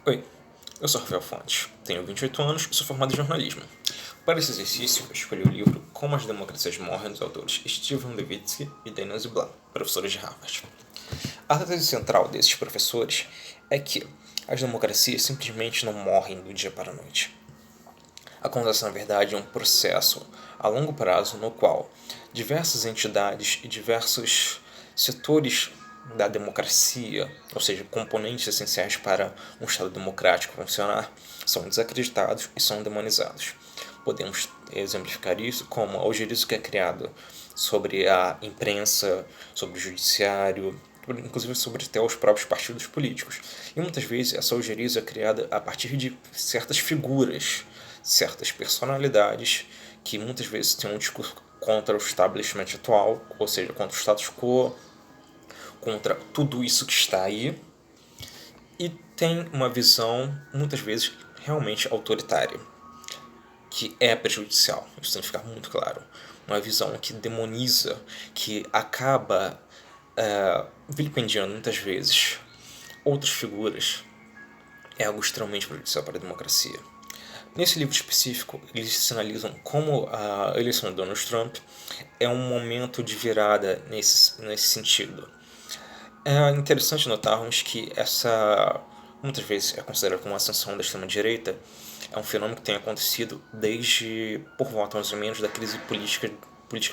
Oi, eu sou Rafael Fontes, tenho 28 anos e sou formado em jornalismo. Para esse exercício, eu escolhi o livro Como as Democracias Morrem, dos autores Steven Levitsky e Daniel Ziblatt, professores de Harvard. A tese central desses professores é que as democracias simplesmente não morrem do dia para a noite. Acontece, na verdade, um processo a longo prazo no qual diversas entidades e diversos setores da democracia, ou seja, componentes essenciais para um Estado democrático funcionar, são desacreditados e são demonizados. Podemos exemplificar isso como a algerizo que é criado sobre a imprensa, sobre o judiciário, inclusive sobre até os próprios partidos políticos. E muitas vezes essa algerizo é criada a partir de certas figuras, certas personalidades que muitas vezes têm um discurso contra o establishment atual, ou seja, contra o status quo, contra tudo isso que está aí, e tem uma visão muitas vezes realmente autoritária, que é prejudicial, isso tem que ficar muito claro. Uma visão que demoniza, que acaba vilipendiando muitas vezes outras figuras, é algo extremamente prejudicial para a democracia. Nesse livro específico, eles sinalizam como a eleição de Donald Trump é um momento de virada nesse sentido. É interessante notarmos que essa, muitas vezes, é considerada como uma ascensão da extrema-direita, é um fenômeno que tem acontecido desde por volta mais ou menos da crise política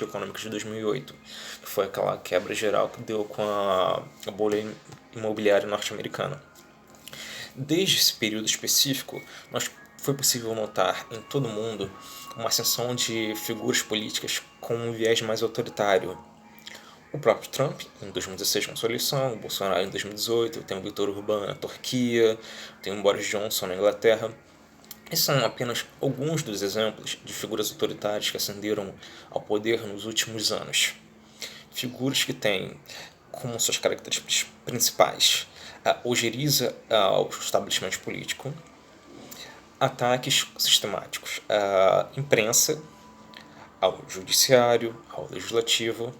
econômica de 2008, que foi aquela quebra geral que deu com a bolha imobiliária norte-americana. Desde esse período específico, foi possível notar em todo o mundo uma ascensão de figuras políticas com um viés mais autoritário. O próprio Trump, em 2016, com sua eleição, o Bolsonaro em 2018, tem o Viktor Orbán na Turquia, tem o Boris Johnson na Inglaterra. Esses são apenas alguns dos exemplos de figuras autoritárias que ascenderam ao poder nos últimos anos. Figuras que têm como suas características principais a ojeriza ao estabelecimento político, ataques sistemáticos à imprensa, ao judiciário, ao legislativo,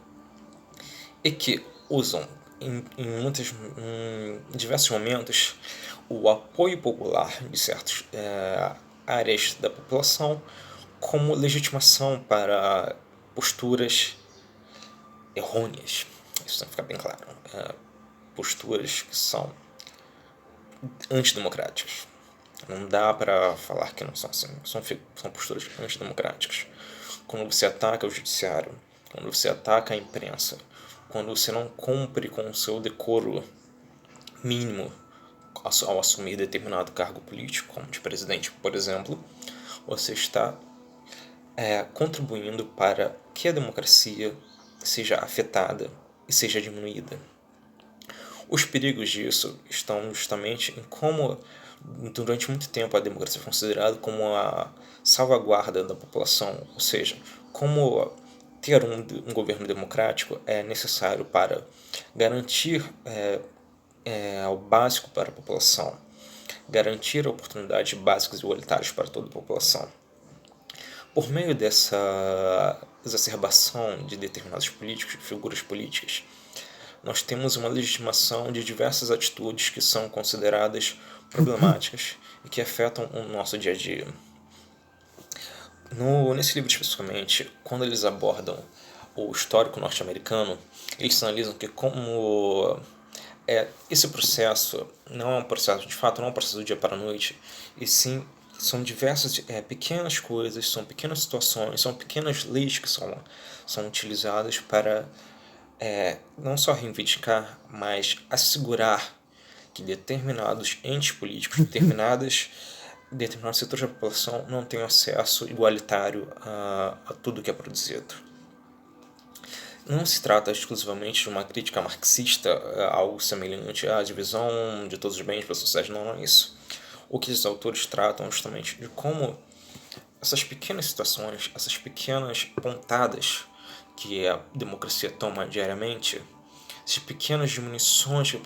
e que usam em diversos momentos o apoio popular de certas áreas da população como legitimação para posturas errôneas. Isso tem que ficar bem claro. Posturas que são antidemocráticas. Não dá para falar que não são assim. São posturas antidemocráticas. Quando você ataca o judiciário, quando você ataca a imprensa, quando você não cumpre com o seu decoro mínimo ao assumir determinado cargo político, como de presidente, por exemplo, você está contribuindo para que a democracia seja afetada e seja diminuída. Os perigos disso estão justamente em como, durante muito tempo, a democracia foi considerada como a salvaguarda da população, ou seja, como ter um governo democrático é necessário para garantir o básico para a população, garantir oportunidades básicas e igualitárias para toda a população. Por meio dessa exacerbação de determinados políticos, figuras políticas, nós temos uma legitimação de diversas atitudes que são consideradas problemáticas e que afetam o nosso dia a dia. Nesse livro especificamente, quando eles abordam o histórico norte-americano, eles sinalizam que como esse processo não é um processo, de fato, não é um processo do dia para a noite, e sim são diversas pequenas coisas, são pequenas situações, são pequenas leis que são utilizadas para não só reivindicar, mas assegurar que determinados entes políticos, determinados setores da população não tenham acesso igualitário a tudo que é produzido. Não se trata exclusivamente de uma crítica marxista, algo semelhante à divisão de todos os bens para a sociedade, não é isso. O que os autores tratam justamente de como essas pequenas situações, essas pequenas pontadas que a democracia toma diariamente, essas pequenas diminuições,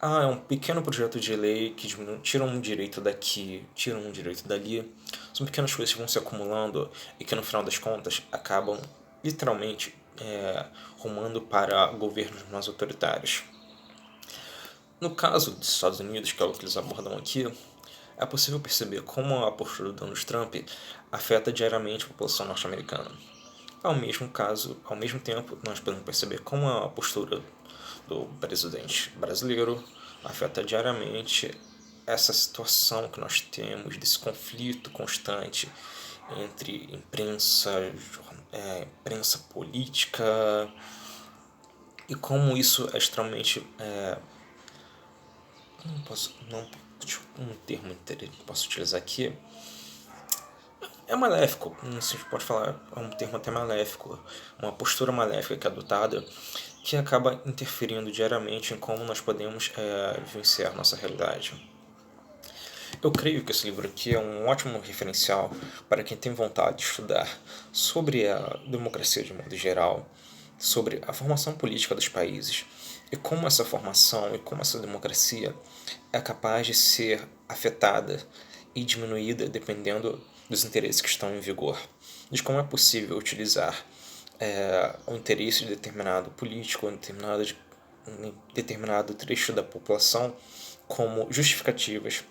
é um pequeno projeto de lei que tira um direito daqui, tira um direito dali, são pequenas coisas que vão se acumulando e que no final das contas acabam literalmente rumando para governos mais autoritários. No caso dos Estados Unidos, que é o que eles abordam aqui, é possível perceber como a postura do Donald Trump afeta diariamente a população norte-americana. Ao mesmo tempo, nós podemos perceber como a postura do presidente brasileiro afeta diariamente essa situação que nós temos, desse conflito constante entre imprensa política, e como isso é extremamente um termo que posso utilizar aqui é maléfico, não sei se pode falar, é um termo até maléfico, uma postura maléfica que é adotada, que acaba interferindo diariamente em como nós podemos vencer nossa realidade. Eu creio que esse livro aqui é um ótimo referencial para quem tem vontade de estudar sobre a democracia de modo geral, sobre a formação política dos países e como essa formação e como essa democracia é capaz de ser afetada e diminuída dependendo dos interesses que estão em vigor, de como é possível utilizar o interesse de determinado político, um determinado trecho da população como justificativas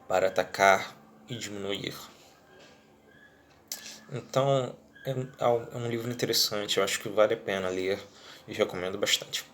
para atacar e diminuir. Então, é um livro interessante, eu acho que vale a pena ler e recomendo bastante.